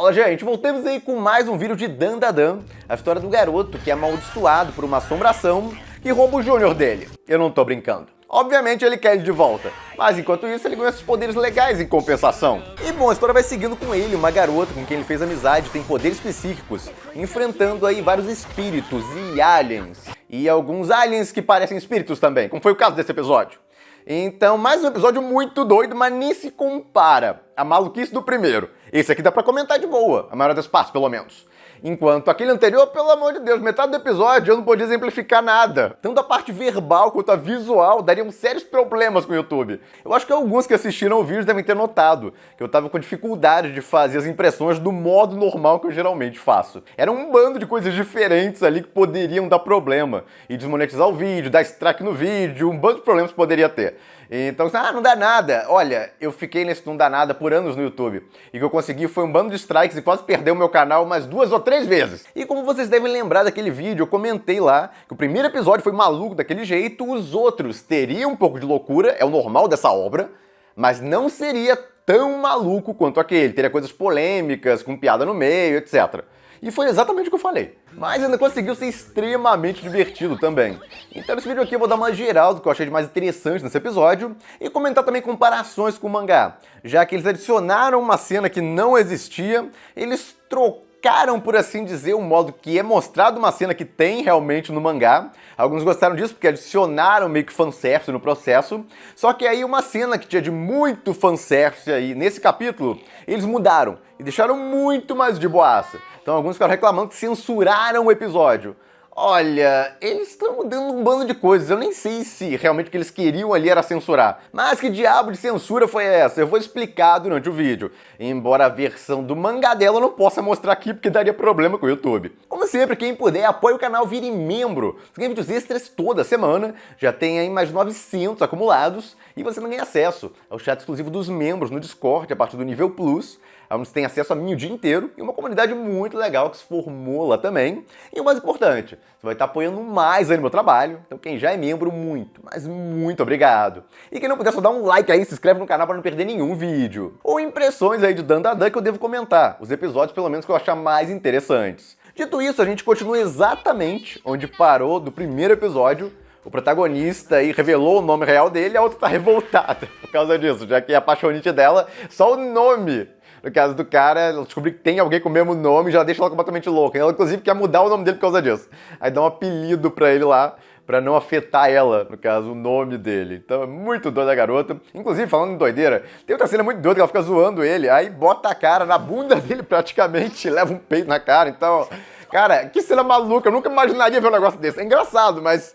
Fala, gente, voltamos aí com mais um vídeo de Dandadan, a história do garoto que é amaldiçoado por uma assombração que rouba o Júnior dele. Eu não tô brincando. Obviamente ele quer ele de volta, mas enquanto isso ele ganha esses poderes legais em compensação. E bom, a história vai seguindo com ele, uma garota com quem ele fez amizade, tem poderes psíquicos, enfrentando aí vários espíritos e aliens. E alguns aliens que parecem espíritos também, como foi o caso desse episódio. Então, mais um episódio muito doido, mas nem se compara à maluquice do primeiro. Esse aqui dá pra comentar de boa, a maioria das partes, pelo menos. Enquanto aquele anterior, pelo amor de Deus, metade do episódio eu não podia exemplificar nada. Tanto a parte verbal quanto a visual dariam sérios problemas com o YouTube. Eu acho que alguns que assistiram o vídeo devem ter notado que eu tava com dificuldade de fazer as impressões do modo normal que eu geralmente faço. Era um bando de coisas diferentes ali que poderiam dar problema. E desmonetizar o vídeo, dar strike no vídeo, um bando de problemas que poderia ter. Então, não dá nada. Olha, eu fiquei nesse não dá nada por anos no YouTube. E o que eu consegui foi um bando de strikes e quase perdeu o meu canal umas 2 ou 3 vezes. E como vocês devem lembrar daquele vídeo, eu comentei lá que o primeiro episódio foi maluco daquele jeito, os outros teriam um pouco de loucura, é o normal dessa obra, mas não seria tão maluco quanto aquele. Teria coisas polêmicas, com piada no meio, etc. E foi exatamente o que eu falei. Mas ainda conseguiu ser extremamente divertido também. Então nesse vídeo aqui eu vou dar uma geral do que eu achei de mais interessante nesse episódio e comentar também comparações com o mangá. Já que eles adicionaram uma cena que não existia, eles trocaram, por assim dizer, o modo que é mostrado uma cena que tem realmente no mangá. Alguns gostaram disso porque adicionaram meio que fanservice no processo. Só que aí uma cena que tinha de muito fanservice aí nesse capítulo, eles mudaram e deixaram muito mais de boaça. Então alguns ficaram reclamando que censuraram o episódio. Olha, eles estão mudando um bando de coisas, eu nem sei se realmente o que eles queriam ali era censurar. Mas que diabo de censura foi essa? Eu vou explicar durante o vídeo. Embora a versão do mangá dela eu não possa mostrar aqui porque daria problema com o YouTube. Como sempre, quem puder, apoie o canal, vire membro. Você ganha vídeos extras toda semana, já tem aí mais de 900 acumulados e você não ganha acesso ao chat exclusivo dos membros no Discord a partir do nível Plus, onde você tem acesso a mim o dia inteiro e uma comunidade muito legal que se formou lá também. E o mais importante, você vai estar apoiando mais aí no meu trabalho. Então quem já é membro, muito, mas muito obrigado. E quem não puder, só dá um like aí, se inscreve no canal para não perder nenhum vídeo. Ou impressões aí de Dandadan que eu devo comentar. Os episódios, pelo menos, que eu achar mais interessantes. Dito isso, a gente continua exatamente onde parou do primeiro episódio. O protagonista aí revelou o nome real dele e a outra tá revoltada por causa disso, já que a apaixonite dela, só o nome. No caso do cara, ela descobriu que tem alguém com o mesmo nome e já deixa ela completamente louca. Ela, inclusive, quer mudar o nome dele por causa disso. Aí dá um apelido pra ele lá, pra não afetar ela, no caso, o nome dele. Então é muito doida a garota. Inclusive, falando em doideira, tem outra cena muito doida que ela fica zoando ele, aí bota a cara na bunda dele praticamente, leva um peito na cara. Então, cara, que cena maluca. Eu nunca imaginaria ver um negócio desse. É engraçado, mas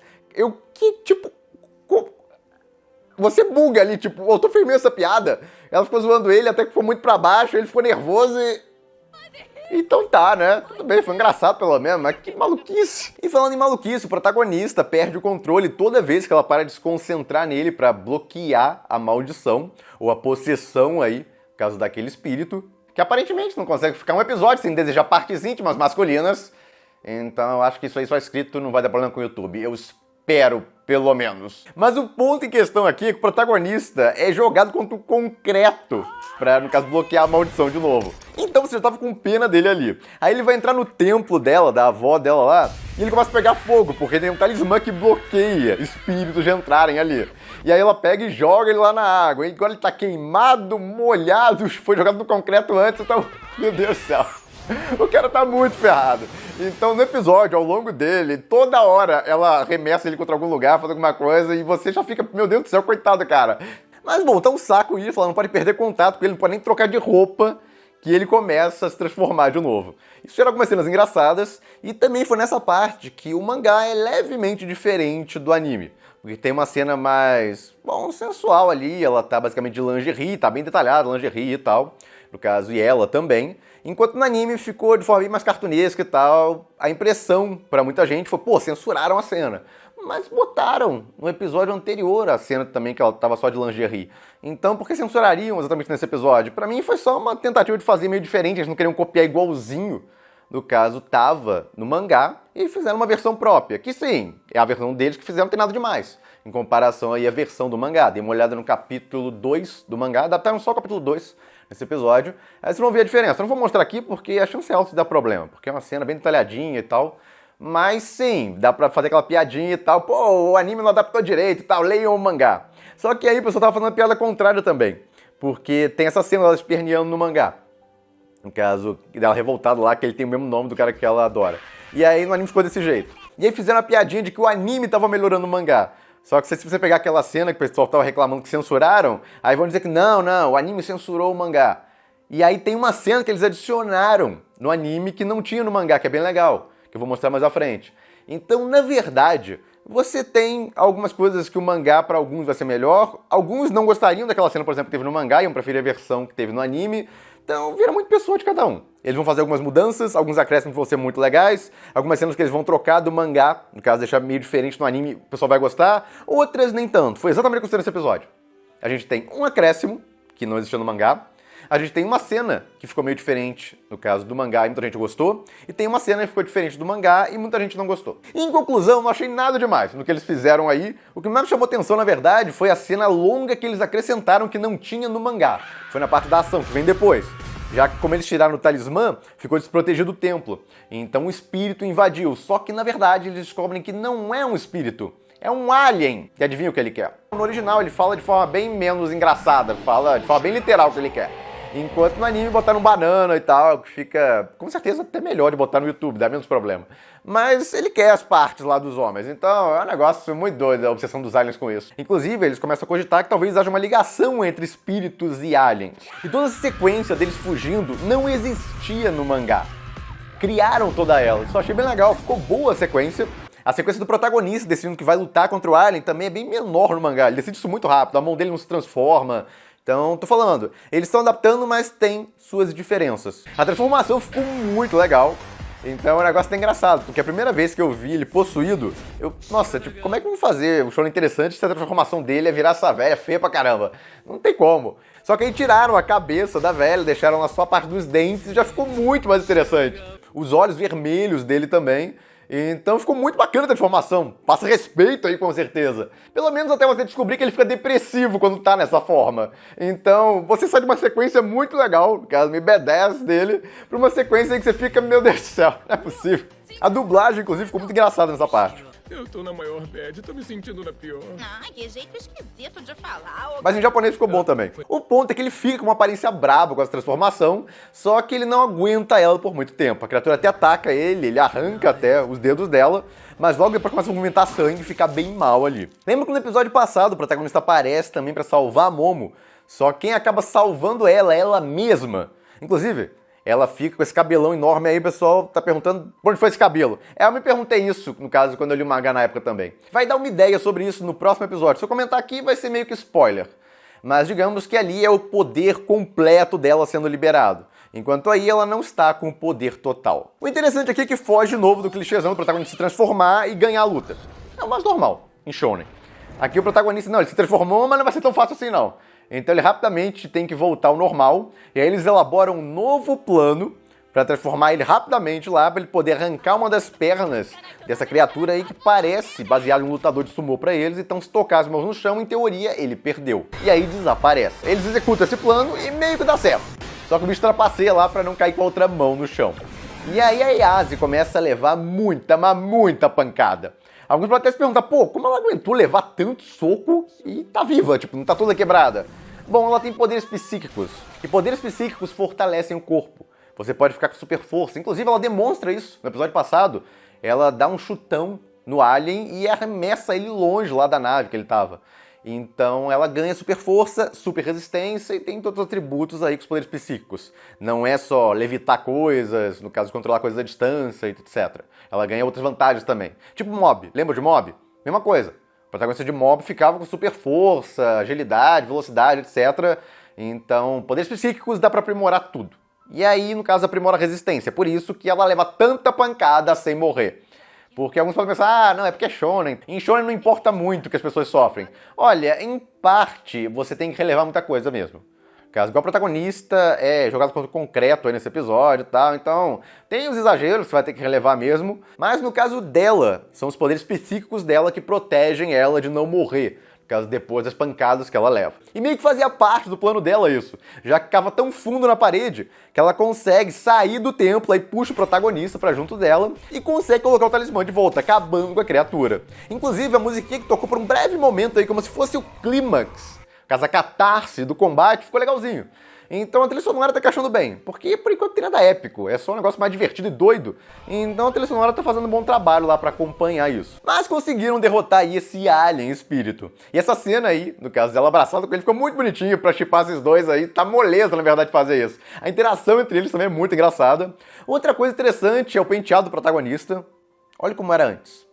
você buga ali, tipo, eu tô firmando essa piada. Ela ficou zoando ele até que foi muito pra baixo, ele ficou nervoso e... Então tá, né? Tudo bem, foi engraçado pelo menos, mas que maluquice. E falando em maluquice, o protagonista perde o controle toda vez que ela para de se concentrar nele pra bloquear a maldição, ou a possessão aí, no caso daquele espírito, que aparentemente não consegue ficar um episódio sem desejar partes íntimas masculinas. Então eu acho que isso aí só escrito não vai dar problema com o YouTube. Eu espero, pelo menos. Mas o ponto em questão aqui é que o protagonista é jogado contra o concreto pra, no caso, bloquear a maldição de novo. Então você já tava com pena dele ali. Aí ele vai entrar no templo dela, da avó dela lá, e ele começa a pegar fogo, porque tem um talismã que bloqueia espíritos de entrarem ali. E aí ela pega e joga ele lá na água. E agora ele tá queimado, molhado, foi jogado no concreto antes, então... Meu Deus do céu. O cara tá muito ferrado. Então no episódio, ao longo dele, toda hora ela arremessa ele contra algum lugar, faz alguma coisa, e você já fica, meu Deus do céu, coitado, cara. Mas bom, tá um saco isso, ela não pode perder contato com ele, não pode nem trocar de roupa, que ele começa a se transformar de novo. Isso gera algumas cenas engraçadas, e também foi nessa parte que o mangá é levemente diferente do anime. Porque tem uma cena mais, bom, sensual ali, ela tá basicamente de lingerie, tá bem detalhada, lingerie e tal, no caso, e ela também. Enquanto no anime ficou de forma bem mais cartunesca e tal, a impressão pra muita gente foi, pô, censuraram a cena. Mas botaram no episódio anterior a cena também que ela tava só de lingerie. Então por que censurariam exatamente nesse episódio? Pra mim foi só uma tentativa de fazer meio diferente, eles não queriam copiar igualzinho. No caso, tava no mangá e fizeram uma versão própria, que sim, é a versão deles que fizeram, não tem nada demais. Em comparação aí à versão do mangá, dei uma olhada no capítulo 2 do mangá, adaptaram só o capítulo 2, nesse episódio. Aí vocês vão ver a diferença. Eu não vou mostrar aqui porque a chance é alta de dar problema, porque é uma cena bem detalhadinha e tal. Mas sim, dá pra fazer aquela piadinha e tal. Pô, o anime não adaptou direito e tal, leiam o mangá. Só que aí o pessoal tava fazendo a piada contrária também. Porque tem essa cena dela esperneando no mangá. No caso, dela revoltada lá, que ele tem o mesmo nome do cara que ela adora. E aí no anime ficou desse jeito. E aí fizeram a piadinha de que o anime tava melhorando o mangá. Só que se você pegar aquela cena que o pessoal tava reclamando que censuraram, aí vão dizer que não, o anime censurou o mangá. E aí tem uma cena que eles adicionaram no anime que não tinha no mangá, que é bem legal, que eu vou mostrar mais à frente. Então, na verdade, você tem algumas coisas que o mangá para alguns vai ser melhor, alguns não gostariam daquela cena, por exemplo, que teve no mangá, iam preferir a versão que teve no anime. Então, vira muito pessoa de cada um. Eles vão fazer algumas mudanças, alguns acréscimos vão ser muito legais, algumas cenas que eles vão trocar do mangá, no caso, deixar meio diferente no anime, o pessoal vai gostar, outras nem tanto. Foi exatamente o que aconteceu nesse episódio. A gente tem um acréscimo, que não existia no mangá, a gente tem uma cena que ficou meio diferente, no caso do mangá, e muita gente gostou, e tem uma cena que ficou diferente do mangá e muita gente não gostou. E, em conclusão, não achei nada demais no que eles fizeram aí. O que mais me chamou atenção, na verdade, foi a cena longa que eles acrescentaram que não tinha no mangá. Foi na parte da ação, que vem depois. Já que, como eles tiraram o talismã, ficou desprotegido o templo. Então o espírito invadiu. Só que, na verdade, eles descobrem que não é um espírito. É um alien. E adivinha o que ele quer? No original, ele fala de forma bem menos engraçada. Fala de forma bem literal o que ele quer. Enquanto no anime botaram banana e tal, que fica, com certeza, até melhor de botar no YouTube, dá menos problema. Mas ele quer as partes lá dos homens, então é um negócio muito doido a obsessão dos aliens com isso. Inclusive, eles começam a cogitar que talvez haja uma ligação entre espíritos e aliens. E toda essa sequência deles fugindo não existia no mangá. Criaram toda ela, só achei bem legal, ficou boa a sequência. A sequência do protagonista decidindo que vai lutar contra o alien também é bem menor no mangá, ele decide isso muito rápido, a mão dele não se transforma. Então, tô falando, eles estão adaptando, mas tem suas diferenças. A transformação ficou muito legal, então é um negócio até engraçado, porque a primeira vez que eu vi ele possuído, nossa, tipo, como é que eu vou fazer um show interessante se a transformação dele é virar essa velha feia pra caramba? Não tem como. Só que aí tiraram a cabeça da velha, deixaram lá só a parte dos dentes e já ficou muito mais interessante. Os olhos vermelhos dele também. Então ficou muito bacana a transformação. Passa respeito aí, com certeza. Pelo menos até você descobrir que ele fica depressivo quando tá nessa forma. Então, você sai de uma sequência muito legal, no caso, me B10 dele, pra uma sequência em que você fica, meu Deus do céu, não é possível. A dublagem, inclusive, ficou muito engraçada nessa parte. Eu tô na maior bad, tô me sentindo na pior. Ai, que jeito esquisito de falar. Mas em japonês ficou bom também. O ponto é que ele fica com uma aparência braba com essa transformação, só que ele não aguenta ela por muito tempo. A criatura até ataca ele arranca até os dedos dela, mas logo depois começa a movimentar sangue e fica bem mal ali. Lembra que no episódio passado o protagonista aparece também pra salvar a Momo, só quem acaba salvando ela é ela mesma. Inclusive, ela fica com esse cabelão enorme aí, o pessoal tá perguntando por onde foi esse cabelo. Eu me perguntei isso, no caso, quando eu li o mangá na época também. Vai dar uma ideia sobre isso no próximo episódio. Se eu comentar aqui, vai ser meio que spoiler. Mas digamos que ali é o poder completo dela sendo liberado. Enquanto aí ela não está com o poder total. O interessante aqui é que foge de novo do clichêzão do protagonista se transformar e ganhar a luta. É o mais normal, em Shonen. Aqui o protagonista, não, ele se transformou, mas não vai ser tão fácil assim não. Então ele rapidamente tem que voltar ao normal, e aí eles elaboram um novo plano para transformar ele rapidamente lá, para ele poder arrancar uma das pernas dessa criatura aí que parece baseado em um lutador de sumô para eles, então se tocar as mãos no chão, em teoria, ele perdeu. E aí desaparece. Eles executam esse plano e meio que dá certo. Só que o bicho trapaceia lá para não cair com a outra mão no chão. E aí a Yase começa a levar muita, mas muita pancada. Alguns podem até se perguntar, pô, como ela aguentou levar tanto soco e tá viva, tipo, não tá toda quebrada? Bom, ela tem poderes psíquicos, e poderes psíquicos fortalecem o corpo. Você pode ficar com super força, inclusive ela demonstra isso no episódio passado. Ela dá um chutão no alien e arremessa ele longe lá da nave que ele tava. Então ela ganha super força, super resistência e tem todos os atributos aí com os poderes psíquicos. Não é só levitar coisas, no caso controlar coisas à distância, etc. Ela ganha outras vantagens também. Tipo Mob, lembra de Mob? Mesma coisa. O protagonista de Mob ficava com super força, agilidade, velocidade, etc. Então, poderes psíquicos dá pra aprimorar tudo. E aí, no caso, aprimora a resistência. Por isso que ela leva tanta pancada sem morrer. Porque alguns podem pensar, não, é porque é shonen. Em shonen não importa muito que as pessoas sofrem. Olha, em parte, você tem que relevar muita coisa mesmo. Caso igual o protagonista é jogado contra o concreto aí nesse episódio e tal, então tem os exageros que você vai ter que relevar mesmo, mas no caso dela, são os poderes psíquicos dela que protegem ela de não morrer. por causa depois das pancadas que ela leva. E meio que fazia parte do plano dela isso, já que ficava tão fundo na parede que ela consegue sair do templo e puxa o protagonista pra junto dela e consegue colocar o talismã de volta, acabando com a criatura. Inclusive, a musiquinha que tocou por um breve momento aí, como se fosse o clímax, caso a catarse do combate, ficou legalzinho. Então a trilha sonora tá encaixando bem, porque por enquanto tem nada épico, é só um negócio mais divertido e doido. Então a trilha sonora tá fazendo um bom trabalho lá pra acompanhar isso. Mas conseguiram derrotar aí esse alien espírito. E essa cena aí, no caso dela abraçada com ele, ficou muito bonitinho pra chipar esses dois aí, tá moleza na verdade fazer isso. A interação entre eles também é muito engraçada. Outra coisa interessante é o penteado do protagonista. Olha como era antes.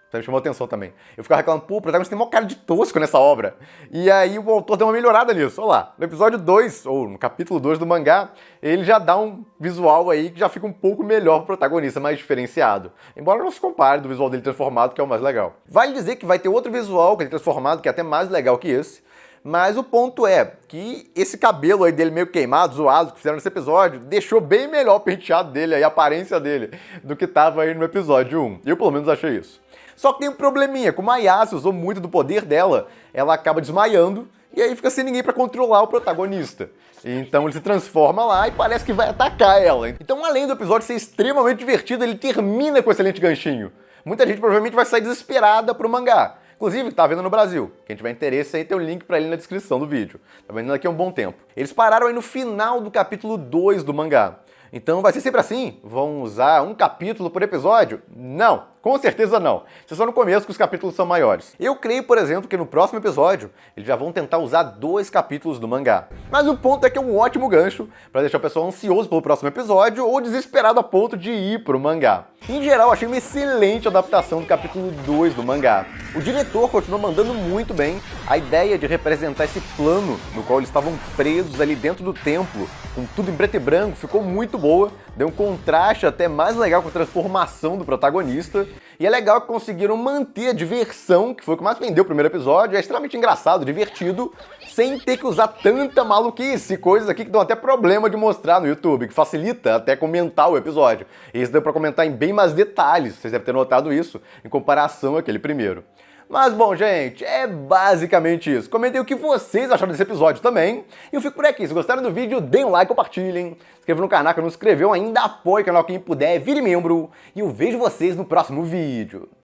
Isso me chamou atenção também. Eu ficava reclamando, pô, o protagonista tem uma cara de tosco nessa obra. E aí o autor deu uma melhorada nisso. Olha lá, no episódio 2, ou no capítulo 2 do mangá, ele já dá um visual aí que já fica um pouco melhor pro protagonista, mais diferenciado. Embora não se compare do visual dele transformado, que é o mais legal. Vale dizer que vai ter outro visual que ele transformado, que é até mais legal que esse. Mas o ponto é que esse cabelo aí dele meio queimado, zoado, que fizeram nesse episódio, deixou bem melhor o penteado dele, aí, a aparência dele, do que tava aí no episódio 1. Eu pelo menos achei isso. Só que tem um probleminha, como a Yasuo usou muito do poder dela, ela acaba desmaiando e aí fica sem ninguém pra controlar o protagonista. Então ele se transforma lá e parece que vai atacar ela. Então, além do episódio ser extremamente divertido, ele termina com um excelente ganchinho. Muita gente provavelmente vai sair desesperada pro mangá. Inclusive, tá vendo no Brasil. Quem tiver interesse aí tem o link pra ele na descrição do vídeo. Tá vendo daqui a um bom tempo. Eles pararam aí no final do capítulo 2 do mangá. Então vai ser sempre assim? Vão usar um capítulo por episódio? Não, com certeza não. Isso é só no começo que os capítulos são maiores. Eu creio, por exemplo, que no próximo episódio eles já vão tentar usar 2 capítulos do mangá. Mas o ponto é que é um ótimo gancho para deixar o pessoal ansioso pelo próximo episódio ou desesperado a ponto de ir pro mangá. Em geral, achei uma excelente adaptação do capítulo 2 do mangá. O diretor continuou mandando muito bem. A ideia de representar esse plano no qual eles estavam presos ali dentro do templo, com tudo em preto e branco, ficou muito boa. Deu um contraste até mais legal com a transformação do protagonista. E é legal que conseguiram manter a diversão, que foi o que mais vendeu o primeiro episódio. É extremamente engraçado, divertido, sem ter que usar tanta maluquice, coisas aqui que dão até problema de mostrar no YouTube, que facilita até comentar o episódio. E isso deu pra comentar em bem mais detalhes, vocês devem ter notado isso, em comparação àquele primeiro. Mas bom, gente, é basicamente isso. Comentem o que vocês acharam desse episódio também. E eu fico por aqui. Se gostaram do vídeo, deem um like, compartilhem. Se inscrevam no canal que não se inscreveu ainda, apoie o canal quem puder, vire membro. E eu vejo vocês no próximo vídeo.